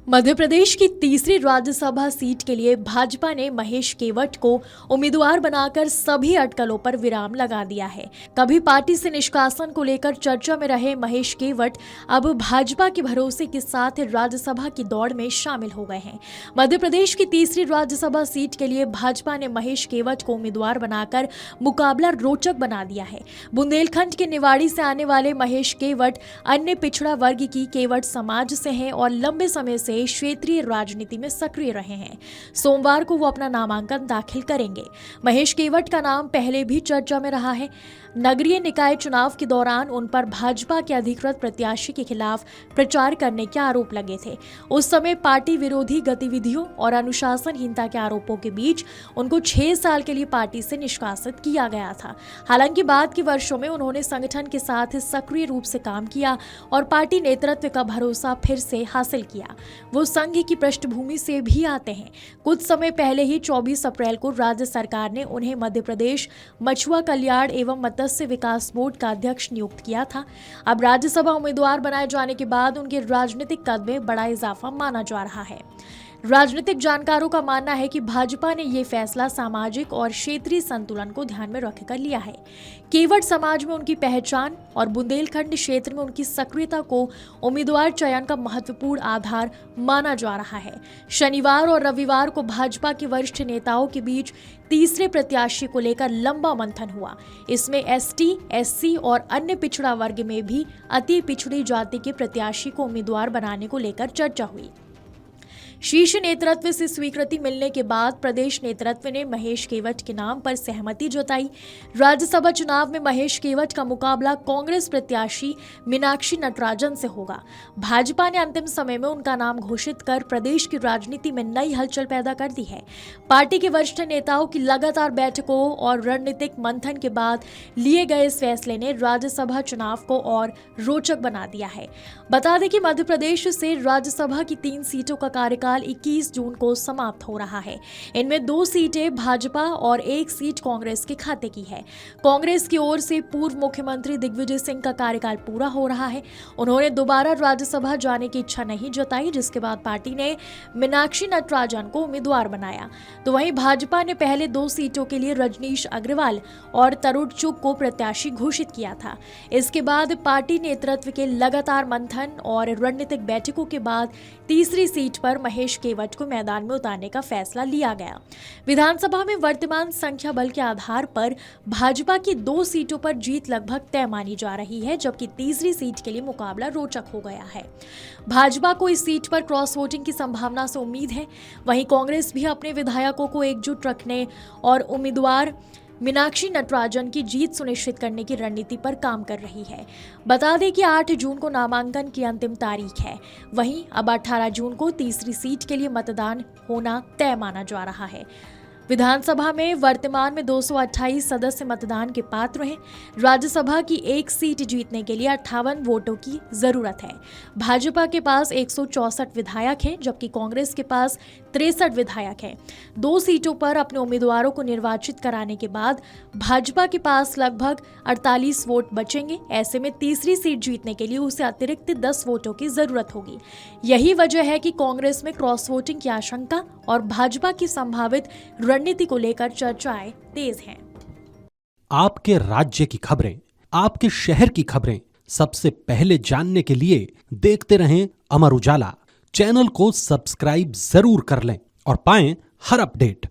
मध्य प्रदेश की तीसरी राज्यसभा सीट के लिए भाजपा ने महेश केवट को उम्मीदवार बनाकर सभी अटकलों पर विराम लगा दिया है। कभी पार्टी से निष्कासन को लेकर चर्चा में रहे महेश केवट अब भाजपा के भरोसे के साथ राज्यसभा की दौड़ में शामिल हो गए हैं। मध्य प्रदेश की तीसरी राज्यसभा सीट के लिए भाजपा ने महेश केवट को उम्मीदवार बनाकर मुकाबला रोचक बना दिया है। बुंदेलखंड के निवाड़ी से आने वाले महेश केवट अन्य पिछड़ा वर्ग की केवट समाज से हैं और लंबे समय से क्षेत्रीय राजनीति में सक्रिय रहे हैं। सोमवार को वो अपना नामांकन दाखिल करेंगे। महेश केवट का नाम पहले भी चर्चा में रहा है। नगरीय निकाय चुनाव के दौरान उन पर भाजपा के अधिकृत प्रत्याशी के खिलाफ प्रचार करने के आरोप लगे थे। उस समय पार्टी विरोधी गतिविधियों और अनुशासनहीनता के आरोपों के बीच उनको 6 साल के लिए पार्टी से निष्कासित किया गया था। हालांकि बाद के वर्षों में उन्होंने संगठन के साथ सक्रिय रूप से काम किया और पार्टी नेतृत्व का भरोसा फिर से हासिल किया। वो संघ की पृष्ठभूमि से भी आते हैं। कुछ समय पहले ही 24 अप्रैल को राज्य सरकार ने उन्हें मध्य प्रदेश मछुआ कल्याण एवं मत्स्य विकास बोर्ड का अध्यक्ष नियुक्त किया था। अब राज्यसभा उम्मीदवार बनाए जाने के बाद उनके राजनीतिक कद में बड़ा इजाफा माना जा रहा है। राजनीतिक जानकारों का मानना है कि भाजपा ने ये फैसला सामाजिक और क्षेत्रीय संतुलन को ध्यान में रखकर लिया है। केवट समाज में उनकी पहचान और बुंदेलखंड क्षेत्र में उनकी सक्रियता को उम्मीदवार चयन का महत्वपूर्ण आधार माना जा रहा है। शनिवार और रविवार को भाजपा के वरिष्ठ नेताओं के बीच तीसरे प्रत्याशी को लेकर लंबा मंथन हुआ। इसमें एसटी, एससी और अन्य पिछड़ा वर्ग में भी अति पिछड़ी जाति के प्रत्याशी को उम्मीदवार बनाने को लेकर चर्चा हुई। शीर्ष नेतृत्व से स्वीकृति मिलने के बाद प्रदेश नेतृत्व ने महेश केवट के नाम पर सहमति जताई। राज्यसभा चुनाव में महेश केवट का मुकाबला कांग्रेस प्रत्याशी मीनाक्षी नटराजन से होगा। भाजपा ने अंतिम समय में उनका नाम घोषित कर प्रदेश की राजनीति में नई हलचल पैदा कर दी है। पार्टी के वरिष्ठ नेताओं की लगातार बैठकों और रणनीतिक मंथन के बाद लिए गए इस फैसले ने राज्यसभा चुनाव को और रोचक बना दिया है। बता दें कि मध्य प्रदेश से राज्यसभा की 3 सीटों का कार्यकाल 21 जून को समाप्त हो रहा है। इनमें 2 सीटें भाजपा और 1 सीट कांग्रेस के खाते की है। कांग्रेस की ओर से पूर्व मुख्यमंत्री दिग्विजय सिंह का कार्यकाल पूरा हो रहा है। उन्होंने दोबारा राज्यसभा जाने की इच्छा नहीं जताई, जिसके बाद पार्टी ने मीनाक्षी नटराजन को उम्मीदवार बनाया। तो वहीं भाजपा ने पहले 2 सीटों के लिए रजनीश अग्रवाल और तरुण चुग को प्रत्याशी घोषित किया था। इसके बाद पार्टी नेतृत्व के लगातार मंथन और रणनीतिक बैठकों के बाद तीसरी सीट पर महेश केवट को मैदान में उतारने का फैसला लिया गया। विधानसभा में वर्तमान संख्या बल के आधार पर भाजपा की 2 सीटों पर जीत लगभग तय मानी जा रही है, जबकि तीसरी सीट के लिए मुकाबला रोचक हो गया है। भाजपा को इस सीट पर क्रॉस वोटिंग की संभावना से उम्मीद है। वहीं कांग्रेस भी अपने विधायकों को एकजुट रखने और उम्मीदवार मीनाक्षी नटराजन की जीत सुनिश्चित करने की रणनीति पर काम कर रही है। बता दें कि 8 जून को नामांकन की अंतिम तारीख है। वहीं अब 18 जून को तीसरी सीट के लिए मतदान होना तय माना जा रहा है। विधानसभा में वर्तमान में 228 सदस्य मतदान के पात्र हैं। राज्यसभा की 1 सीट जीतने के लिए 58 वोटों की जरूरत है। भाजपा के पास 164 विधायक हैं, जबकि कांग्रेस के पास 63 विधायक हैं। 2 सीटों पर अपने उम्मीदवारों को निर्वाचित कराने के बाद भाजपा के पास लगभग 48 वोट बचेंगे। ऐसे में तीसरी सीट जीतने के लिए उसे अतिरिक्त 10 वोटों की जरूरत होगी। यही वजह है कि कांग्रेस में क्रॉस वोटिंग की आशंका और भाजपा की संभावित रणनीति को लेकर चर्चाएं तेज हैं। आपके राज्य की खबरें, आपके शहर की खबरें सबसे पहले जानने के लिए देखते रहें अमर उजाला। चैनल को सब्सक्राइब जरूर कर लें और पाएं हर अपडेट।